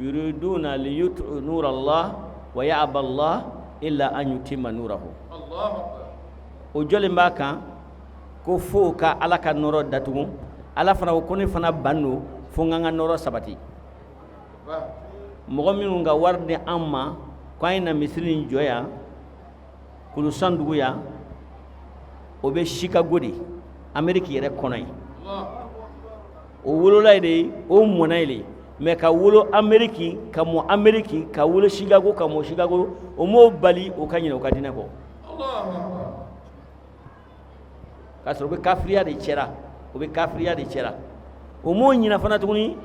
yuriduna liyutfi'u nura Allah wa ya'ba Allah illa an yutimma nurahu. o jɔlen b'a kan ko fo ka Ala ka nɔrɔ datugu, Ala fana ko ne fana ban don fo n ka n ka nɔrɔ sabati. mɔgɔ minnu ka wari di an ma ko an ye na misiri in jɔ yan Kouloussandougou yan, o bɛ Chicago de, Amérique yɛrɛ kɔnɔ ye. o wolola ye de, o mɔna ye de, mais ka wolo Ameriki ka mo Ameriki ka wolo Chicago ka mo Chicago o mo bali o ka ɲinɛ o ka dinɛ kɔ k'a sɔrɔ o bɛ kafiriya de cɛra o bɛ kafiriya de cɛra o m'o ɲinɛ fana tuguni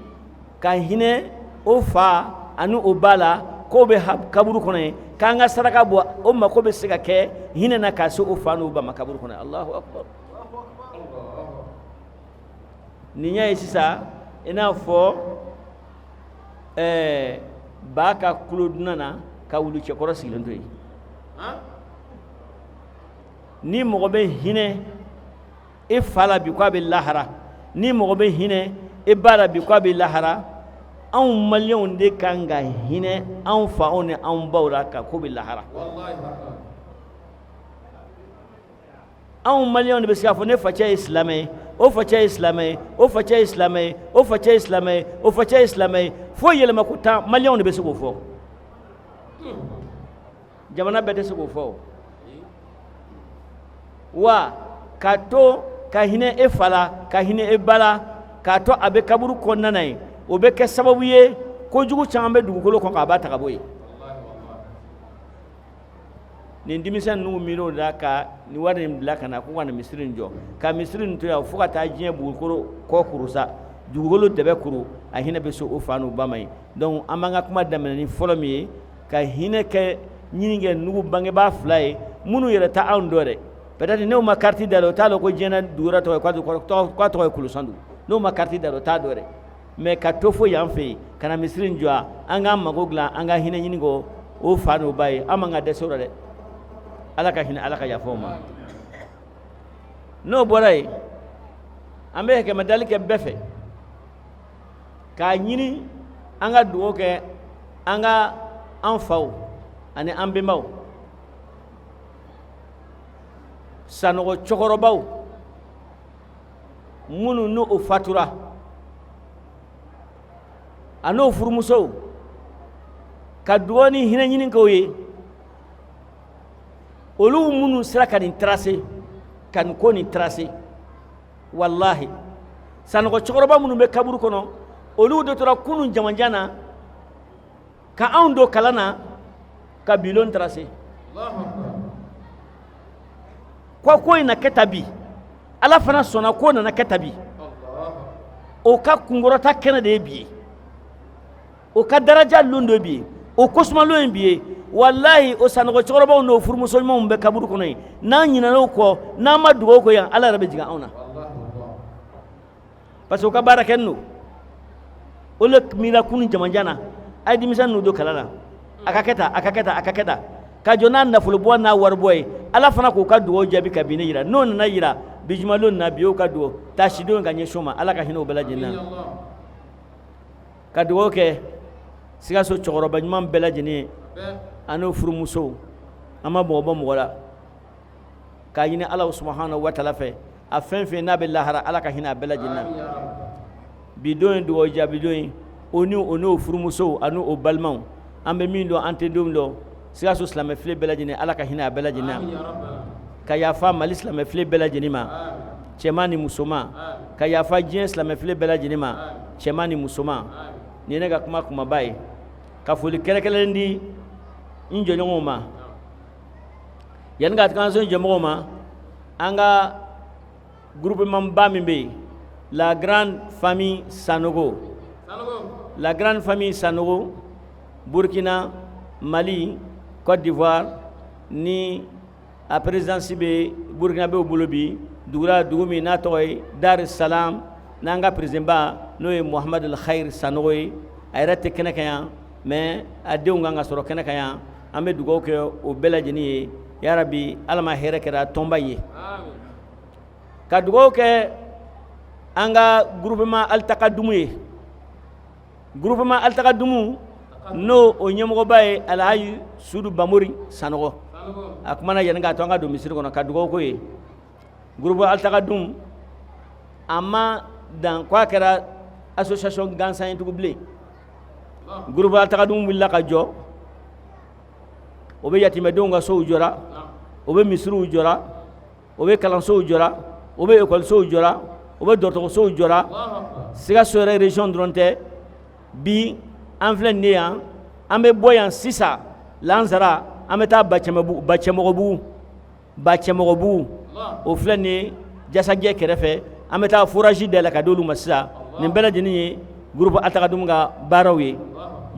ka hinɛ o fa ani o ba la k'o bɛ kaburu kɔnɔ ye k'an ka saraka bɔ o mako bɛ se ka kɛ hinɛ na k'a se o fa n'o ba ma kaburu kɔnɔ Allahu akbar nin y'a ye sisan i n'a fɔ ba ka kulo dunan na ka wulu cɛkɔrɔ sigilen to yen ni mɔgɔ bɛ hinɛ i fa la bi k'a bɛ lahara ni mɔgɔ bɛ hinɛ i ba la bi k'a bɛ lahara anw maliyɛnw de kan ka hinɛ anw faw ni anw baw la ka ko bɛ lahara anw maliyɛnw de bɛ se k'a fɔ ne facɛ ye silamɛ ye o facɛ ye silamɛ ye o facɛ ye silamɛ ye o facɛ ye silamɛ ye o facɛ ye silamɛ ye fo yɛlɛma ko 10 maliyɛnw de bɛ se k'o fɔ jamana bɛɛ tɛ se k'o fɔ wa ka to ka hinɛ e fa la ka hinɛ e ba la k'a to a bɛ kaburu kɔnɔna na ye o bɛ kɛ sababu ye kojugu caman bɛ dugukolo kɔnɔ k'a b'a ta ka bɔ yen nin denmisɛn ninnu miiriw la ka nin wari in bila ka na ko ka nin misiri in jɔ ka misiri in to yan fo ka taa diɲɛ dugukolo kɔ kuru sa dugukolo dɛbɛ kuru a hinɛ bɛ se o fa n'o ba ma ye donc an b'an ka kuma daminɛ ni fɔlɔ min ye ka hinɛ kɛ ɲini kɛ nugu bangebaa fila ye minnu yɛrɛ ta anw dɔ dɛ peut-être n'o ma carte da la o t'a dɔn ko diɲɛ dugura tɔgɔ ye k'a tɔgɔ ye Kouloussandougou n'o ma carte da la o t'a dɔn dɛ mais ka to fo yan fɛ yen ka na misiri in jɔ an k'an mago dilan an ka hinɛ ɲini kɔ o fa n'o ba ye an man ka dɛsɛ o la dɛ ala ka hinɛ ala ka yafa o ma n'o bɔra yen an bɛ kɛmɛdali kɛ bɛɛ fɛ k'a ɲini an ka dugawu kɛ an ka an faw ani an benbaw sanɔgɔ cɛkɔrɔbaw minnu n'o fatura a n'o furumusow ka dugawu ni hinɛ ɲini k'o ye olu minnu sera ka nin tracer ka nin ko nin tracer wallahi sanɔgɔ cɛkɔrɔba minnu bɛ kaburu kɔnɔ olu de tora kunun jamajan na ka anw don kalan na ka bilon tracer ko in na kɛ ta bi ala fana sɔnna ko nana kɛ ta bi o ka kunkɔrɔta kɛnɛ de ye bi ye o ka daraja lon dɔ bi ye o kosumalo in bi ye wallahi o sanɔgɔ cɛkɔrɔbaw n'o furumuso ɲumanw bɛ kaburu kɔnɔ yen n'an ɲinɛna o kɔ n'an ma dugawu kɛ yan ala yɛrɛ bɛ jigin anw na parce que o ka baara kɛ n'o o le miira kunun jamajan na a ye denmisɛn n'u don kalan na a ka kɛ tan a ka kɛ tan a ka kɛ tan ka jɔ n'a nafolobɔ n'a waribɔ ye ala fana k'o ka dugawu jaabi ka bin ne yira n'o nana yira bi jumalon na bi y'o ka dugawu taasidon ka ɲɛsin o ma ala ka hinɛ o bɛɛ lajɛlen na ka dugawu kɛ Sikaso cɛkɔrɔba ɲuman bɛɛ lajɛlen ye an'o furumusow an ma bɔgɔ bɔ mɔgɔ la k'a ɲini ala subhanahu wa taala fɛ a fɛn fɛn n'a bɛ lahara ala ka hinɛ a bɛɛ lajɛlen na bi don ye dugawu jaabi don ye o n'o furumusow a n'o balimaw an bɛ min dɔn an tɛ don dɔn Sikaso silamɛ file bɛɛ lajɛlen ala ka hinɛ a bɛɛ lajɛlen na ka yafa Mali silamɛ file bɛɛ lajɛlen ma cɛman ni musoman ka yafa diɲɛ silamɛ file bɛɛ lajɛlen ma cɛman ni musoman ni ne ka kuma kumaba ye ka foli kɛrɛkɛrɛnnen di n jɛɲɔgɔnw ma yanni ka taga an se jɛmɔgɔw ma an ka groupement ba min bɛ yen la grande famille Sanogo la grande famille Sanogo Burkina Mali Côte d'Ivoire ni a présidence bɛ Burkina bɛ o bolo bi dugu min n'a tɔgɔ ye Dar es Salaam n'an ka président ba n'o ye Mohamed El Khair Sanogo ye a yɛrɛ tɛ kɛnɛ kan yan mais a denw kan ka sɔrɔ kɛnɛ kan yan an bɛ dugawu kɛ o bɛɛ lajɛlen ye yarabi ala ma hɛrɛ kɛra tɔnba ye ka dugawu kɛ an ka groupement Altakadumu ye groupement Altakadumu n'o o ɲɛmɔgɔba ye Alhaji Sudu Bamori Sanogo a kumana yanni k'a to an ka don misiri kɔnɔ ka dugawu k'o ye groupe Altakadumu a ma dan ko a kɛra association gansan ye tugun bilen groupe Altakadumu wulila ka jɔ o bɛ yatimɛdenw ka sow jɔra o bɛ misiriw jɔra o bɛ kalansow jɔra o bɛ ekɔlisow jɔra o bɛ dɔgɔtɔrɔsow jɔra Sikaso yɛrɛ région dɔrɔn tɛ bi an filɛ nin yan an bɛ bɔ yan sisan lansara an bɛ taa bacɛmɔgɔbugu o filɛ nin ye jasajɛ kɛrɛfɛ an bɛ taa foraji dayɛlɛ ka d'olu ma sisan nin bɛɛ lajɛlen ye groupe Altakadum ka baaraw ye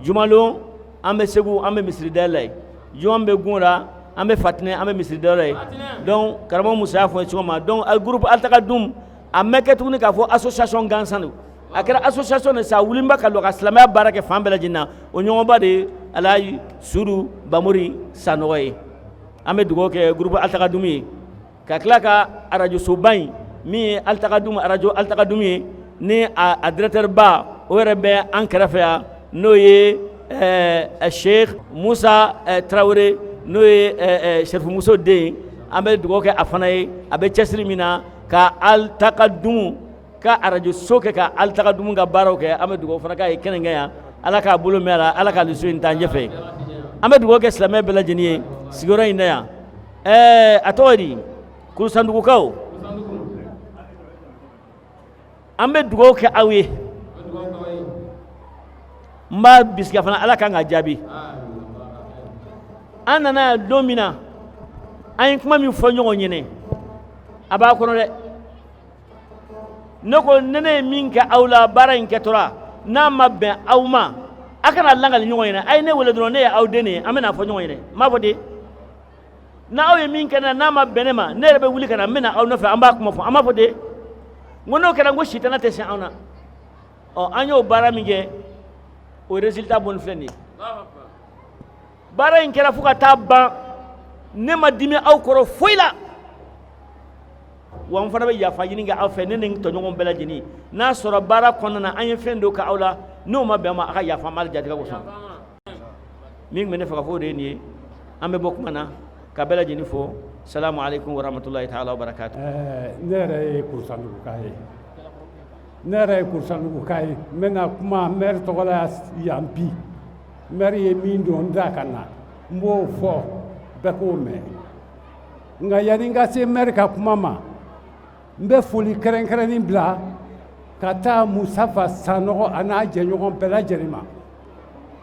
jumalon an bɛ segu an bɛ misiri dayɛlɛ juma bɛ gun la an bɛ fatinɛ an bɛ misiri dayɛlɛ ye donc karamɔgɔ Musa y'a fɔ n ye cogo min na donc groupe Altakadum a mɛ kɛ tuguni k'a fɔ association gansan don a kɛra association de sa wulinba ka don ka silamɛya baara kɛ fan bɛɛ lajɛlen na o ɲɔgɔnba de ye Alaji Sudu Bamuri Sanɔgɔ ye an bɛ dugawu kɛ groupe Altakadum ye ka tila ka radio soba in min ye radio Altakadum ye ni a directeur ba o yɛrɛ bɛ an kɛrɛfɛ yan n'o ye Sheikh Musa Traoré n'o ye Cherifmuso den an bɛ dugawu kɛ a fana ye a bɛ cɛsiri min na ka Altakadum ka radio so kɛ ka Altakadum ka baaraw kɛ an bɛ dugawu fana k'a ye kɛnɛkɛ yan ala k'a bolo mɛn a la ala k'a lusu in taa ɲɛfɛ an bɛ dugawu kɛ silamɛ bɛɛ lajɛlen ye sigiyɔrɔ in na yan a tɔgɔ di Kouloussandougoukaw an bɛ dugawu kɛ aw ye n b'a bisika fana ala kan ka jaabi an nana don min na an ye kuma min fɔ ɲɔgɔn ɲɛnɛ a b'a kɔnɔ dɛ ne ko ne ye min kɛ aw la baara in kɛtɔla n'a ma bɛn aw ma a kana langali ɲɔgɔn ɲɛnɛ a ye ne wele dɔrɔn ne ye aw den ye an bɛna fɔ ɲɔgɔn ɲɛnɛ n b'a fɔ de n'aw ye min kɛ ne n'a ma bɛn ne ma ne yɛrɛ bɛ wuli ka na n bɛna aw nɔfɛ an b'a kuma fɔ an b'a fɔ de n ko n'o kɛra n ko sitana tɛ se anw na an y'o baara min kɛ o résultat bɔn filɛ nin ye baara in kɛra fo ka taa ban ne ma dimi aw kɔrɔ foyi la wa n fana bɛ yafa ɲini kɛ aw fɛ ne ni n tɔɲɔgɔn bɛɛ lajɛlen n'a sɔrɔ baara kɔnɔna na an ye fɛn dɔ kɛ aw la n'o ma bɛn ma a ka yafa ma jatigɛ kosɔn min tun bɛ ne fɛ ka fɔ o de ye nin ye an bɛ bɔ kuma na ka bɛɛ lajɛlen fɔ salamu alaikum wa rahmatulahi ta'ala wa barakatuh. Ne yɛrɛ ye Kouloussandougouka ye ne yɛrɛ ye Kouloussandougouka ye n bɛna kuma maire tɔgɔ la yan bi maire ye min don n da ka na n b'o fɔ bɛɛ k'o mɛn nka yanni n ka se maire ka kuma ma n bɛ foli kɛrɛnkɛrɛnnin bila ka taa Musafa Sanɔgɔ a n'a jɛɲɔgɔn bɛɛ lajɛlen ma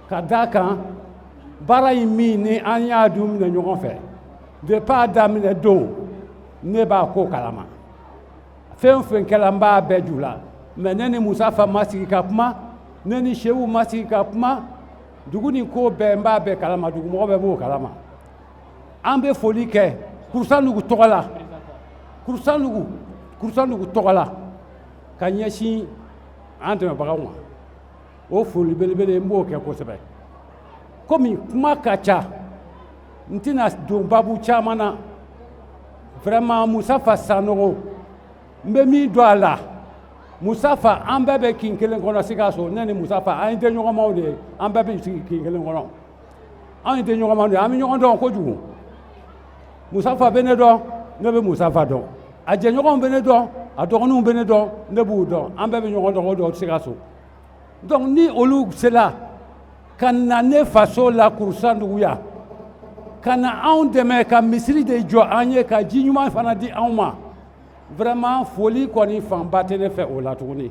ka d'a kan baara in min ni an y'a dun minɛ ɲɔgɔn fɛ depuis a daminɛ don ne b'a ko kalama fɛn fɛn kɛla n b'a bɛɛ ju la mais ne ni Musafa ma sigi ka kuma ne ni Sehu ma sigi ka kuma dugu ni ko bɛɛ n b'a bɛɛ kalama dugumɔgɔ bɛɛ b'o kalama an bɛ foli kɛ Kouloussandougou tɔgɔ la Kouloussandougou tɔgɔ la ka ɲɛsin an dɛmɛbagaw ma o foli belebele n b'o kɛ kosɛbɛ komi kuma ka ca n tɛna don babu caman na vraiment Musafa Sanɔgɔ n bɛ min dɔn a la Musafa an bɛɛ bɛ kin kelen kɔnɔ Sikaso ne ni Musafa an ye denɲɔgɔnmaw de ye an bɛɛ bɛ sigi kin kelen kɔnɔ an ye denɲɔgɔnmaw de ye an bɛ ɲɔgɔn dɔn kojugu Musafa bɛ ne dɔn ne bɛ Musafa dɔn a jɛɲɔgɔnw bɛ ne dɔn a dɔgɔninw bɛ ne dɔn ne b'u dɔn an bɛɛ bɛ ɲɔgɔn dɔn o dɔn Sikaso donc ni olu sera ka na ne faso la Kouloussandougou yan ka na anw dɛmɛ ka misiri de jɔ an ye ka ji ɲuman fana di anw ma vraiment foli kɔni fanba tɛ ne fɛ o la tuguni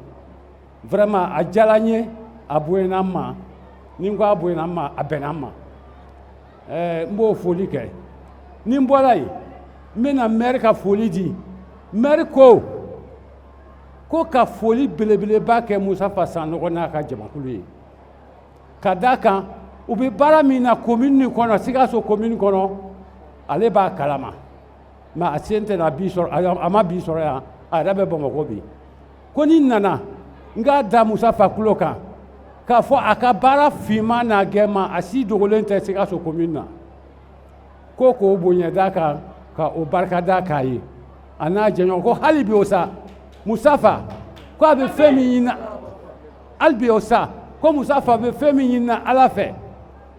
vraiment a diyara n ye a bonyana n ma ni n ko a bonyana n ma a bɛnna n ma n b'o foli kɛ ni n bɔra yen n bɛna maire ka foli di maire ko ka foli belebeleba kɛ Musafa Sanɔgɔ n'a ka jamakulu ye ka d'a kan u bɛ baara min na commune nin kɔnɔ Sikaso commune kɔnɔ ale b'a kalama mais a sen tɛna bi sɔrɔ a ma bi sɔrɔ yan a yɛrɛ bɛ Bamakɔ bi ko ni nana n k'a da Musafa tulo kan k'a fɔ a ka baara finman n'a gɛnman a si dogolen tɛ Sikaso commune na ko k'o bonya d'a kan ka o barika d'a k'a ye a n'a jɛɲɔgɔn ko hali bi o sa Musafa ko a bɛ fɛn min ɲini hali bi o sa ko Musafa bɛ fɛn min ɲini Ala fɛ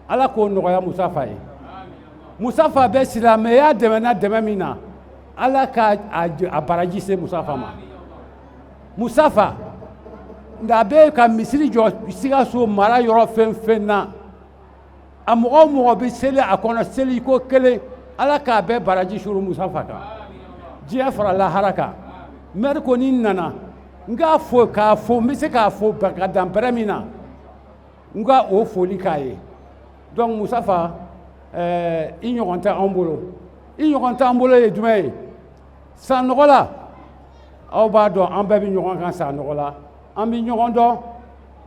Ala k'o nɔgɔya Musafa ye Musafa bɛ silamɛya dɛmɛna dɛmɛ min na Ala ka a baraji se Musafa ma Musafa nka a bɛ ka misiri jɔ Sikaso mara yɔrɔ fɛn fɛn na a mɔgɔ o mɔgɔ bɛ seli a kɔnɔ seli ko kelen Ala k'a bɛɛ baraji suru Musafa kan diɲɛ fara lahara kan maire ko ni nana n k'a fɔ k'a fɔ n bɛ se k'a fɔ ka dan pɛrɛ min na nga o foli k'a ye donc Musafa i ɲɔgɔn tɛ an bolo i ɲɔgɔn tɛ an bolo ye jumɛn ye san nɔgɔ la aw b'a dɔn an bɛɛ bɛ ɲɔgɔn kan san nɔgɔ la an bɛ ɲɔgɔn dɔn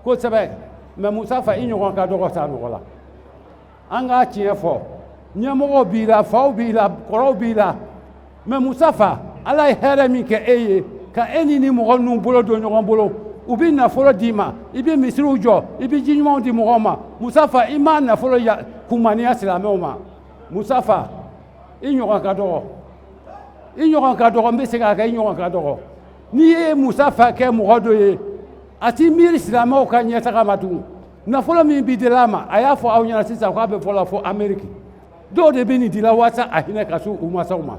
kosɛbɛ mais Musafa i ɲɔgɔn ka dɔgɔ san nɔgɔ la an k'a tiɲɛ fɔ ɲɛmɔgɔw b'i la faw b'i la kɔrɔw b'i la mais Musafa Ala ye hɛrɛ min kɛ e ye ka e ni mɔgɔ ninnu bolo don ɲɔgɔn bolo u bɛ nafolo d'i ma i bɛ misiriw jɔ i bɛ ji ɲumanw di mɔgɔw ma Musafa i m'a nafolo kumaniya silamɛw ma Musafa i ɲɔgɔn ka dɔgɔ i ɲɔgɔn ka dɔgɔ n bɛ se k'a kɛ i ɲɔgɔn ka dɔgɔ n'i ye Musafa kɛ mɔgɔ dɔ ye a t'i miiri silamɛw ka ɲɛtaga ma tugun nafolo min b'i dila a ma a y'a fɔ aw ɲɛna sisan k'a bɛ fɔlɔ fo Amérique dɔw de bɛ nin dila walasa a hinɛ ka se u masaw ma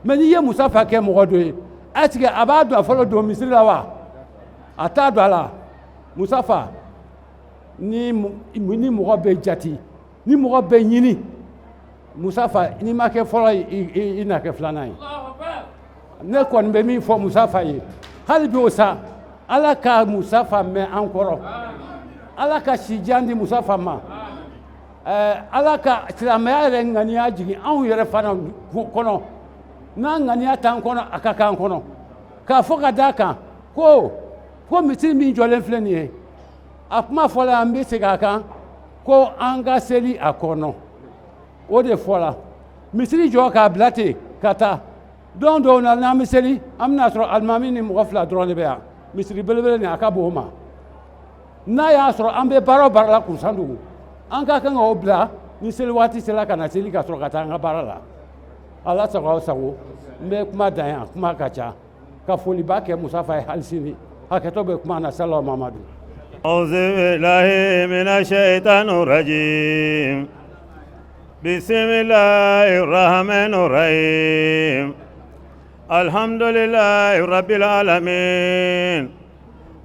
mais n'i ye Musafa kɛ mɔgɔ dɔ ye est-ce que a b'a dɔn fɔlɔ don misiri la wa a t'a dɔn a la Musafa ni mɔgɔ bɛ jati ni mɔgɔ bɛ ɲini Musafa n'i ma kɛ fɔlɔ ye i na kɛ filanan ye ne kɔni bɛ min fɔ Musafa ye hali bi o sa Ala ka Musafa mɛn an kɔrɔ Ala ka sijan di Musafa ma Ala ka silamɛya yɛrɛ ŋaniya jigin anw yɛrɛ fana kɔnɔ n'an ŋaniya t'an kɔnɔ a ka k'an kɔnɔ k'a fɔ ka d'a kan ko misiri min jɔlen filɛ nin ye a kuma fɔla an bɛ segin a kan ko an ka seli a kɔnɔ o de fɔla misiri jɔ k'a bila ten ka taa don dɔw na n'an bɛ seli an bɛna sɔrɔ alimami ni mɔgɔ fila dɔrɔn de bɛ yan misiri belebele nin a ka bon o ma n'a y'a sɔrɔ an bɛ baara o baara la Kouloussandougou an ka kan k'o bila ni seli waati sera ka na seli ka sɔrɔ ka taa an ka baara la Ala sago aw sago n bɛ kuma dan yan kuma ka ca ka foliba kɛ Musafa ye hali sini hakɛtɔ bɛ kuma na salamu Mamadu أعوذ بالله من الشيطان الرجيم بسم الله الرحمن الرحيم الحمد لله رب العالمين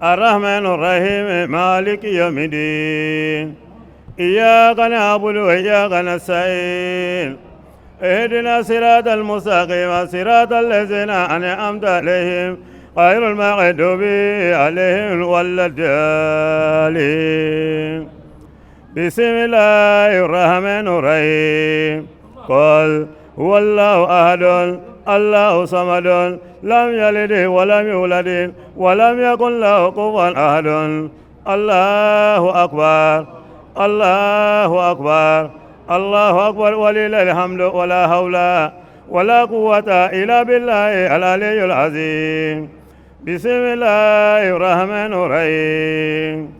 الرحمن الرحيم مالك يوم الدين إياك نعبد وإياك نستعين اهدنا صراط المستقيم صراط الذين أنعمت عليهم غير المغضوب عليهم ولا الضالين بسم الله الرحمن الرحيم قل هو الله أحد الله صمد لم يلد ولم يولد ولم يكن له كفوا أحد الله أكبر الله أكبر الله أكبر ولله الحمد ولا حول ولا قوة إلا بالله العلي العظيم بسم الله الرحمن الرحيم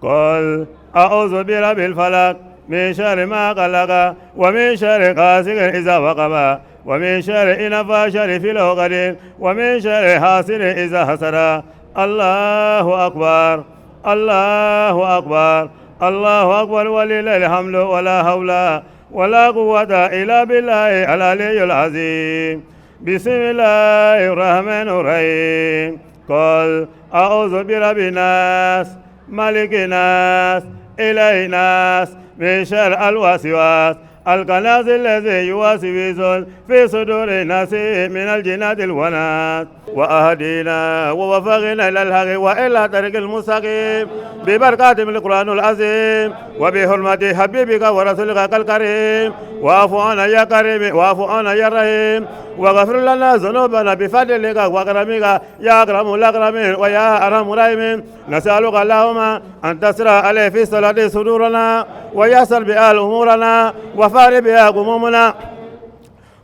قل أعوذ برب الفلق من شر ما خلق ومن شر غاسق إذا وقب ومن شر النفاثات في العقد ومن شر حاسد إذا حسد الله أكبر الله أكبر الله أكبر ولله الحمد ولا حول ولا قوة إلا بالله العلي العظيم بسم الله الرحمن الرحيم قل أعوذ برب الناس ملك الناس إله الناس من شر الوسواس الكناز الذي يوسوس في صدور الناس من الجنات الوناس وأهدينا ووفقنا إلى الحق وإلى طريق المستقيم ببركات من القرآن العظيم وبحرمة حبيبك ورسولك الكريم واعف عنا يا كريم واعف عنا يا رحيم واغفر لنا ذنوبنا بفضلك وكرمك يا أكرم الأكرمين ويا أرحم الراحمين نسألك اللهم أن تسرع عليه في صلاة صدورنا ويسر بها أمورنا وفار بها غمومنا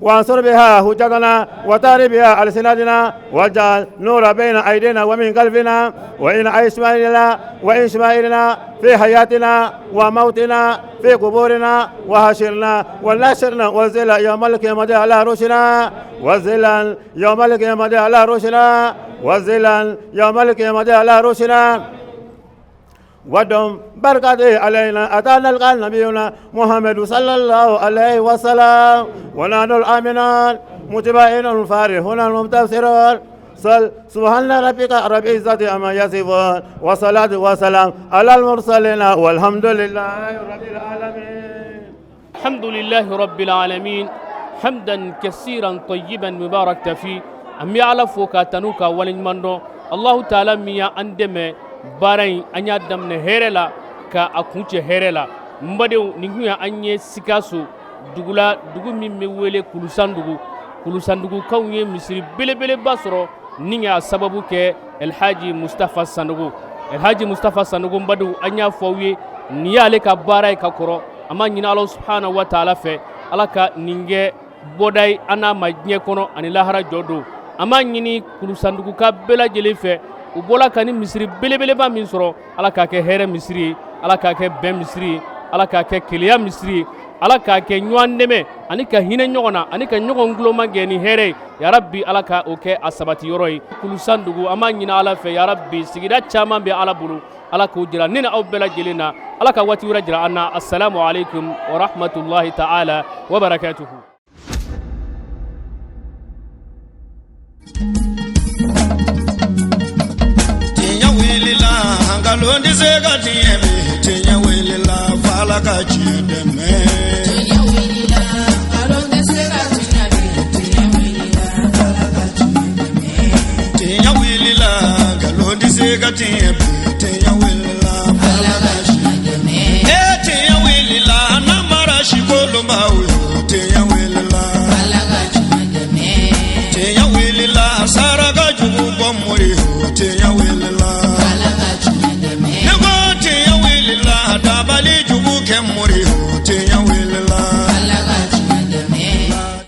وانصر بها حجتنا وتار بها ألسنتنا واجعل نور بين أيدينا ومن قلبنا وإن شمائلنا في حياتنا وموتنا في قبورنا وحشرنا ونشرنا وزل يوم القيامة على رشنا وزلا يوم القيامة على رشنا وزلا يوم القيامة على رشنا ودم بركاته علينا أتانا القال نبينا محمد صلى الله عليه وسلم ونحن الآمنون متبعين الفارحون المبتسرون سبحان ربك رب العزة عما يصفون والصلاة والسلام على المرسلين والحمد لله رب العالمين. الحمد لله رب العالمين حمدا كثيرا طيبا مباركا فيه أمي على فوكا تنوكا ولن الله تعالى ميا أندمي barain anya damne herela ka a kuncɛ hɛrɛ la n badenw nin kun ya an ye Sikaso dugula dugu min bɛ wele Kouloussandougou-kaw ye misiri belebeleba sɔrɔ ni y'a sababu kɛ Elhaji Mustafa Sanogo n badenw an y'a fɔ aw ye nin y'ale ka baara ye ka kɔrɔ an b'a ɲini Alahu subhanahu wa ta'ala fɛ Ala ka nin kɛ bɔda ye an n'a ma diɲɛ kɔnɔ ani lahara jɔ don an b'a ɲini Kouloussandougou ka bɛɛ lajɛlen fɛ u bɔla ka ni misiri belebeleba min sɔrɔ Ala k'a kɛ hɛrɛ misiri ye Ala k'a kɛ bɛn misiri ye Ala k'a kɛ keleya misiri ye Ala k'a kɛ ɲɔgɔn dɛmɛ ani ka hinɛ ɲɔgɔn na ani ka ɲɔgɔn guloma gɛn ni hɛrɛ ye ya rabbi Ala ka o kɛ a sabati yɔrɔ ye Kouloussandougou an b'a ɲini Ala fɛ ya rabbi sigida caman bɛ Ala bolo Ala k'o jira ne ni aw bɛɛ lajɛlen na Ala ka waati wɛrɛ jira an na assalamu alaikum wa rahmatullahi ta'ala wa barakatuhu. Hangalondi sega tieme tenya welela vala ka chideme tenya welela hangalondi sega tieme tenya welela vala ka chideme tenya welela hangalondi sega tieme tenya welela vala ka chideme tenya welela na mara shikolo mawe